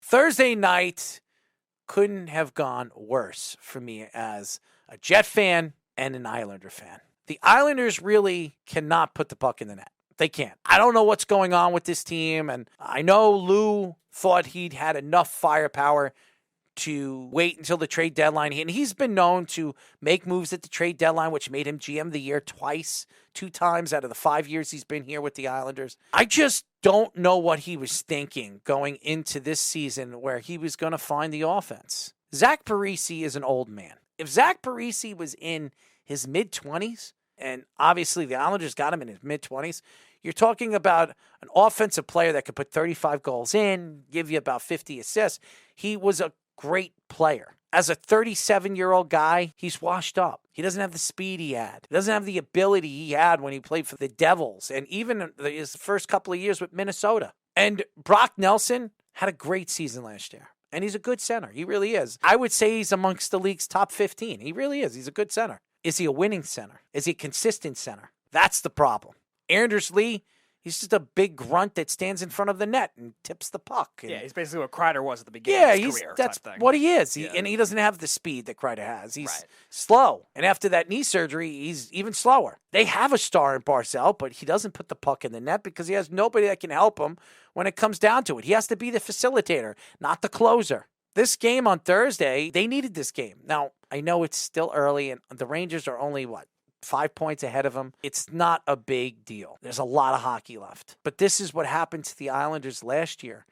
Thursday night couldn't have gone worse for me as a Jet fan and an Islander fan. The Islanders really cannot put the puck in the net. They can't. I don't know what's going on with this team, and I know Lou thought he'd had enough firepower to wait until the trade deadline. And he's been known to make moves at the trade deadline, which made him GM of the year twice, 2 times out of the 5 years he's been here with the Islanders. I just don't know what he was thinking going into this season where he was going to find the offense. Zach Parise is an old man. If Zach Parise was in his mid-20s, and obviously the Islanders got him in his mid-20s, you're talking about an offensive player that could put 35 goals in, give you about 50 assists. He was a great player. As a 37-year-old guy, he's washed up. He doesn't have the speed he had. He doesn't have the ability he had when he played for the Devils and even his first couple of years with Minnesota. And Brock Nelson had a great season last year. And he's a good center. He really is. I would say he's amongst the league's top 15. He really is. He's a good center. Is he a winning center? Is he a consistent center? That's the problem. Anders Lee, he's just a big grunt that stands in front of the net and tips the puck. And he's basically what Kreider was at the beginning of his career. That's what he is. And he doesn't have the speed that Kreider has. He's slow. And after that knee surgery, he's even slower. They have a star in Barzal, but he doesn't put the puck in the net because he has nobody that can help him when it comes down to it. He has to be the facilitator, not the closer. This game on Thursday, they needed this game. Now, I know it's still early, and the Rangers are only, 5 points ahead of them. It's not a big deal. There's a lot of hockey left. But this is what happened to the Islanders last year.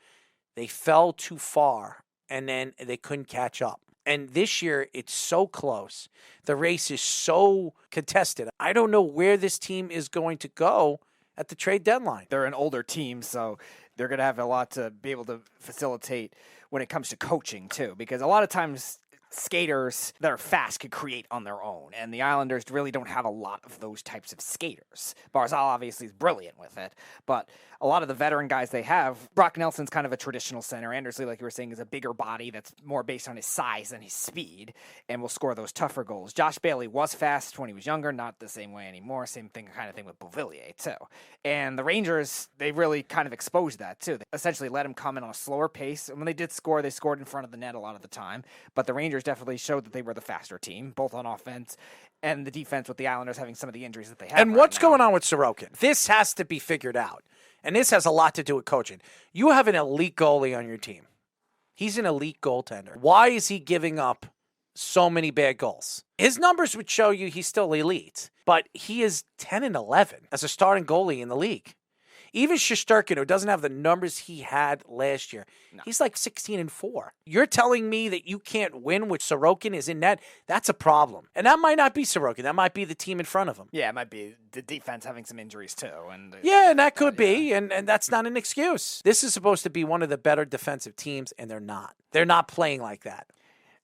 They fell too far, and then they couldn't catch up. And this year, it's so close. The race is so contested. I don't know where this team is going to go at the trade deadline. They're an older team, so they're going to have a lot to be able to facilitate when it comes to coaching, too. Because a lot of times skaters that are fast could create on their own, and the Islanders really don't have a lot of those types of skaters. Barzal obviously is brilliant with it, but a lot of the veteran guys they have, Brock Nelson's kind of a traditional center. Anders Lee, like you were saying, is a bigger body that's more based on his size than his speed and will score those tougher goals. Josh Bailey was fast when he was younger, not the same way anymore. Same thing, kind of thing with Beauvillier, too. And the Rangers, they really kind of exposed that, too. They essentially let him come in on a slower pace. And when they did score, they scored in front of the net a lot of the time. But the Rangers definitely showed that they were the faster team, both on offense and the defense, with the Islanders having some of the injuries that they have. And what's going on with Sorokin? This has to be figured out. And this has a lot to do with coaching. You have an elite goalie on your team. He's an elite goaltender. Why is he giving up so many bad goals? His numbers would show you he's still elite, but he is 10-11 as a starting goalie in the league. Even Shesterkin, who doesn't have the numbers he had last year, he's like 16-4. You're telling me that you can't win with Sorokin is in net? That's a problem. And that might not be Sorokin. That might be the team in front of him. Yeah, it might be the defense having some injuries too. And that could be, and that's not an excuse. This is supposed to be one of the better defensive teams, and they're not. They're not playing like that.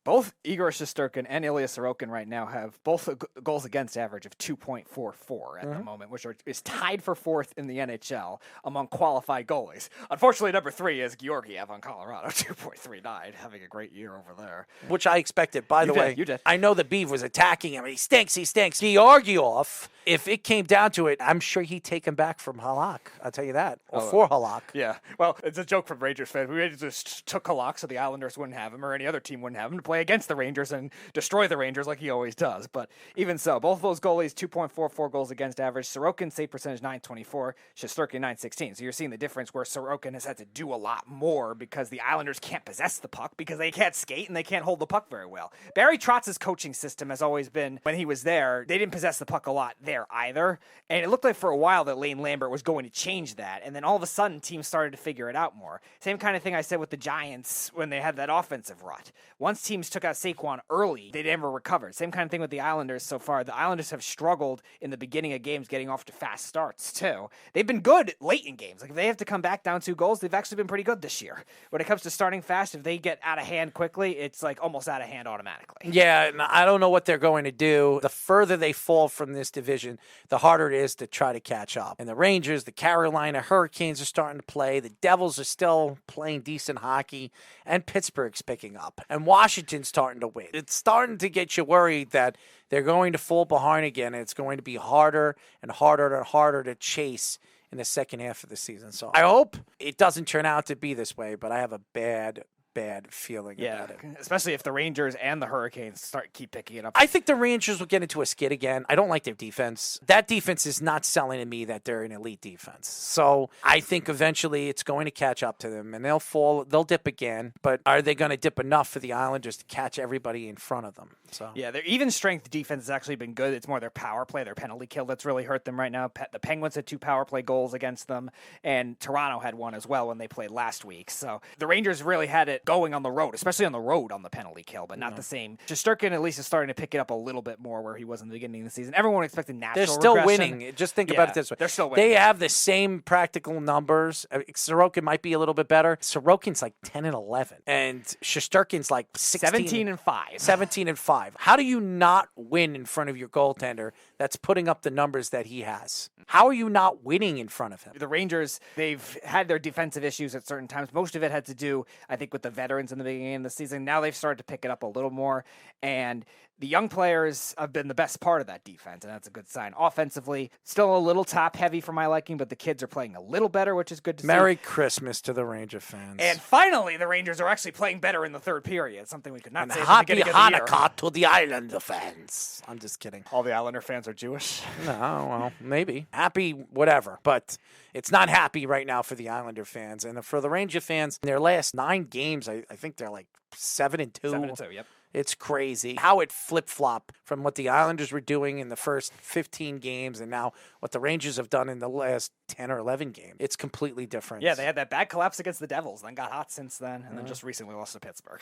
Both Igor Shesterkin and Ilya Sorokin right now have both a goals against average of 2.44 at the moment, which is tied for 4th in the NHL among qualified goalies. Unfortunately, number 3 is Georgiev on Colorado, 2.39, having a great year over there. Which I expected. By the way, you did. I know the Beav was attacking him. He stinks. Georgiev, if it came down to it, I'm sure he'd take him back from Halak. I'll tell you that. Or for Halak. Yeah. Well, it's a joke from Rangers fans. We just took Halak so the Islanders wouldn't have him or any other team wouldn't have him to play against the Rangers and destroy the Rangers like he always does. But even so, both of those goalies, 2.44 goals against average. Sorokin, save percentage, 924. Shesterkin, 916. So you're seeing the difference where Sorokin has had to do a lot more because the Islanders can't possess the puck because they can't skate and they can't hold the puck very well. Barry Trotz's coaching system has always been, when he was there, they didn't possess the puck a lot there either. And it looked like for a while that Lane Lambert was going to change that. And then all of a sudden, teams started to figure it out more. Same kind of thing I said with the Giants when they had that offensive rut. Once teams took out Saquon early, they never recovered. Same kind of thing with the Islanders so far. The Islanders have struggled in the beginning of games getting off to fast starts, too. They've been good late in games. Like, if they have to come back down 2 goals, they've actually been pretty good this year. When it comes to starting fast, if they get out of hand quickly, it's like almost out of hand automatically. Yeah, and I don't know what they're going to do. The further they fall from this division, the harder it is to try to catch up. And the Rangers, the Carolina Hurricanes are starting to play. The Devils are still playing decent hockey. And Pittsburgh's picking up. And Washington's starting to win. It's starting to get you worried that they're going to fall behind again. And it's going to be harder and harder and harder to chase in the second half of the season. So I hope it doesn't turn out to be this way, but I have a bad bad feeling about it. Especially if the Rangers and the Hurricanes keep picking it up. I think the Rangers will get into a skid again. I don't like their defense. That defense is not selling to me that they're an elite defense. So I think eventually it's going to catch up to them, and they'll dip again. But are they going to dip enough for the Islanders to catch everybody in front of them? So yeah, their even strength defense has actually been good. It's more their power play, their penalty kill that's really hurt them right now. The Penguins had 2 power play goals against them, and Toronto had 1 as well when they played last week. So the Rangers really had it going on the road, especially on the road on the penalty kill, but not the same. Shesterkin at least is starting to pick it up a little bit more where he was in the beginning of the season. Everyone expected natural They're still regression. winning. Just think about it this way. They're still winning. They have the same practical numbers. Sorokin might be a little bit better. Sorokin's like 10 and 11, and Shesterkin's like 17 and 5. 17 and 5. How do you not win in front of your goaltender that's putting up the numbers that he has? How are you not winning in front of him? The Rangers, they've had their defensive issues at certain times. Most of it had to do, I think, with the veterans in the beginning of the season. Now they've started to pick it up a little more, and the young players have been the best part of that defense, and that's a good sign. Offensively, still a little top-heavy for my liking, but the kids are playing a little better, which is good to see. Merry Christmas to the Ranger fans. And finally, the Rangers are actually playing better in the third period, something we could not And say at happy the beginning of the year. Hanukkah to the Islander fans. I'm just kidding. All the Islander fans are Jewish. No, well, maybe. Happy, whatever. But it's not happy right now for the Islander fans. And for the Ranger fans, in their last 9 games, I think they're like 7-2. 7-2, yep. It's crazy how it flip-flopped from what the Islanders were doing in the first 15 games and now what the Rangers have done in the last 10 or 11 games. It's completely different. Yeah, they had that bad collapse against the Devils, then got hot since then, and then just recently lost to Pittsburgh.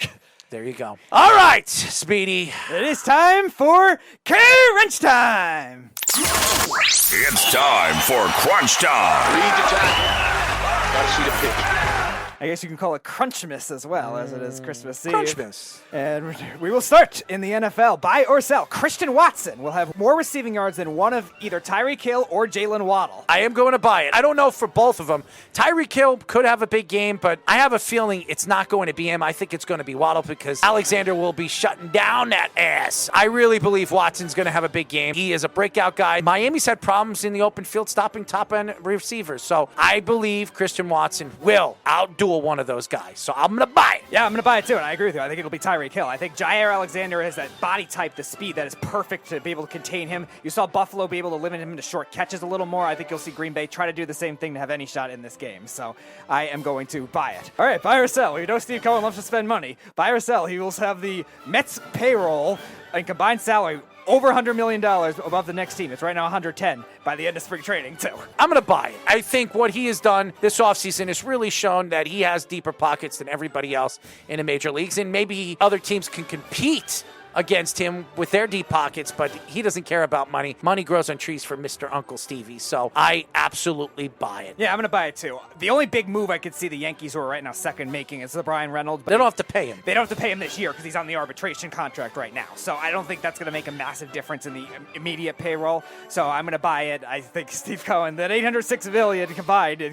There you go. All right, Speedy. It is time for Crunch Time! It's time for Crunch Time. Read the time. Gotta see the pitch. I guess you can call it Crunchmas as well, as it is Christmas Eve. Crunchmas. And we will start in the NFL. Buy or sell. Christian Watson will have more receiving yards than one of either Tyreek Hill or Jalen Waddle. I am going to buy it. I don't know for both of them. Tyreek Hill could have a big game, but I have a feeling it's not going to be him. I think it's going to be Waddle because Alexander will be shutting down that ass. I really believe Watson's going to have a big game. He is a breakout guy. Miami's had problems in the open field stopping top-end receivers, so I believe Christian Watson will outdo one of those guys. So I'm going to buy it. Yeah, I'm going to buy it too, and I agree with you. I think it'll be Tyreek Hill. I think Jair Alexander has that body type, the speed that is perfect to be able to contain him. You saw Buffalo be able to limit him to short catches a little more. I think you'll see Green Bay try to do the same thing to have any shot in this game. So I am going to buy it. All right, buy or sell. We know Steve Cohen loves to spend money. Buy or sell. He will have the Mets payroll and combined salary over $100 million above the next team. It's right now 110 by the end of spring training, too. I'm going to buy it. I think what he has done this offseason has really shown that he has deeper pockets than everybody else in the major leagues, and maybe other teams can compete against him with their deep pockets, but he doesn't care about money. Money grows on trees for Mr. Uncle Stevie, so I absolutely buy it. Yeah, I'm going to buy it too. The only big move I could see the Yankees, who are right now second, making is the Brian Reynolds. But They don't have to pay him. They don't have to pay him this year because he's on the arbitration contract right now. So I don't think that's going to make a massive difference in the immediate payroll. So I'm going to buy it. I think Steve Cohen, that $806 million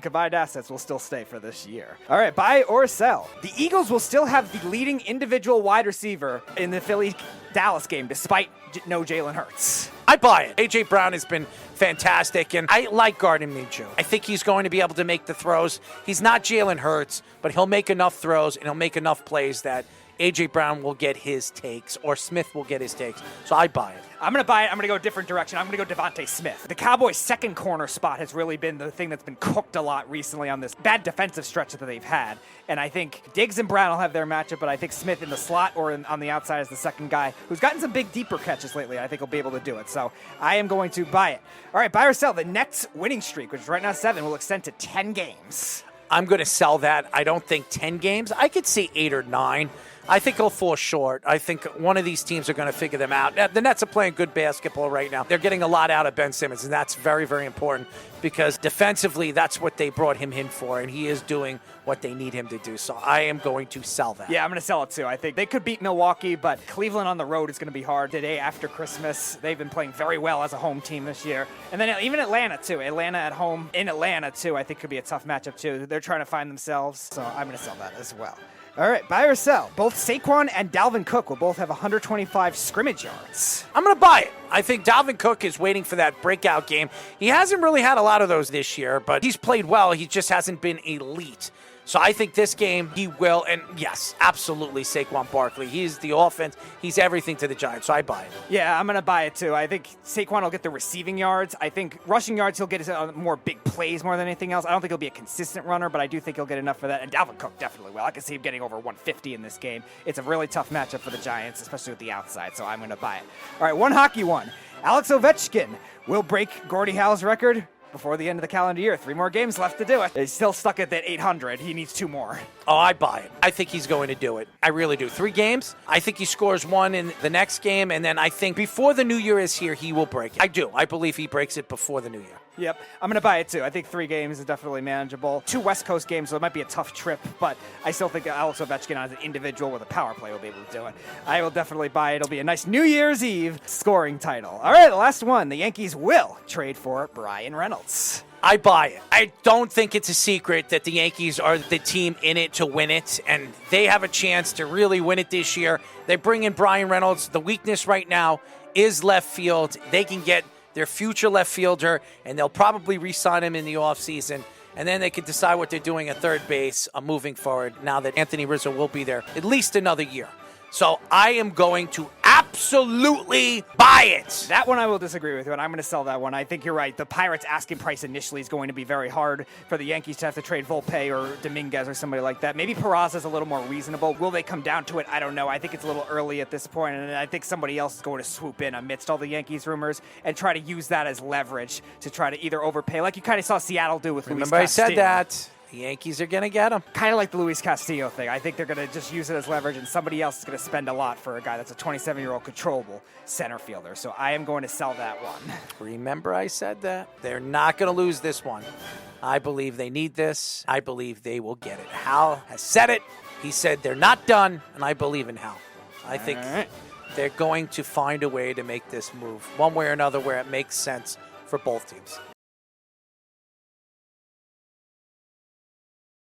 combined assets will still stay for this year. All right, buy or sell. The Eagles will still have the leading individual wide receiver in the Philly-Dallas game, despite no Jalen Hurts. I buy it. A.J. Brown has been fantastic, and I like Gardner Minshew. I think he's going to be able to make the throws. He's not Jalen Hurts, but he'll make enough throws, and he'll make enough plays that A.J. Brown will get his takes, or Smith will get his takes. So I buy it. I'm going to buy it. I'm going to go a different direction. I'm going to go Devontae Smith. The Cowboys' second corner spot has really been the thing that's been cooked a lot recently on this bad defensive stretch that they've had. And I think Diggs and Brown will have their matchup, but I think Smith in the slot or on the outside is the second guy who's gotten some big, deeper catches lately. I think he'll be able to do it. So I am going to buy it. All right, buy or sell. The Nets winning streak, which is right now 7, will extend to 10 games. I'm going to sell that. I don't think 10 games. I could see 8 or 9. I think he'll fall short. I think one of these teams are going to figure them out. The Nets are playing good basketball right now. They're getting a lot out of Ben Simmons, and that's very, very important because defensively, that's what they brought him in for, and he is doing what they need him to do. So I am going to sell that. Yeah, I'm going to sell it too. I think they could beat Milwaukee, but Cleveland on the road is going to be hard today after Christmas. They've been playing very well as a home team this year. And then even Atlanta too. Atlanta at home in Atlanta too, I think could be a tough matchup too. They're trying to find themselves, so I'm going to sell that as well. All right, buy or sell. Both Saquon and Dalvin Cook will both have 125 scrimmage yards. I'm going to buy it. I think Dalvin Cook is waiting for that breakout game. He hasn't really had a lot of those this year, but he's played well. He just hasn't been elite. So I think this game he will, and yes, absolutely Saquon Barkley. He's the offense. He's everything to the Giants, so I buy it. Yeah, I'm going to buy it too. I think Saquon will get the receiving yards. I think rushing yards, he'll get his more big plays more than anything else. I don't think he'll be a consistent runner, but I do think he'll get enough for that. And Dalvin Cook definitely will. I can see him getting over 150 in this game. It's a really tough matchup for the Giants, especially with the outside, so I'm going to buy it. All right, one hockey one. Alex Ovechkin will break Gordie Howe's record before the end of the calendar year. 3 more games left to do it. He's still stuck at that 800. He needs 2 more. Oh, I buy it. I think he's going to do it. I really do. 3 games. I think he scores 1 in the next game, and then I think before the new year is here, he will break it. I do. I believe he breaks it before the new year. Yep, I'm going to buy it too. I think 3 games is definitely manageable. 2 West Coast games, so it might be a tough trip, but I still think Alex Ovechkin as an individual with a power play will be able to do it. I will definitely buy it. It'll be a nice New Year's Eve scoring title. All right, the last one. The Yankees will trade for Brian Reynolds. I buy it. I don't think it's a secret that the Yankees are the team in it to win it, and they have a chance to really win it this year. They bring in Brian Reynolds. The weakness right now is left field. They can get their future left fielder, and they'll probably re-sign him in the offseason. And then they can decide what they're doing at third base moving forward now that Anthony Rizzo will be there at least another year. So I am going to absolutely buy it. That one I will disagree with you, and I'm going to sell that one. I think you're right. The Pirates' asking price initially is going to be very hard for the Yankees to have to trade Volpe or Dominguez or somebody like that. Maybe Peraza's a little more reasonable. Will they come down to it? I don't know. I think it's a little early at this point, and I think somebody else is going to swoop in amidst all the Yankees rumors and try to use that as leverage to try to either overpay, like you kind of saw Seattle do with Luis Castillo. Remember I said that. The Yankees are going to get him. Kind of like the Luis Castillo thing. I think they're going to just use it as leverage, and somebody else is going to spend a lot for a guy that's a 27-year-old controllable center fielder. So I am going to sell that one. Remember I said that. They're not going to lose this one. I believe they need this. I believe they will get it. Hal has said it. He said they're not done, and I believe in Hal. I think they're going to find a way to make this move one way or another where it makes sense for both teams.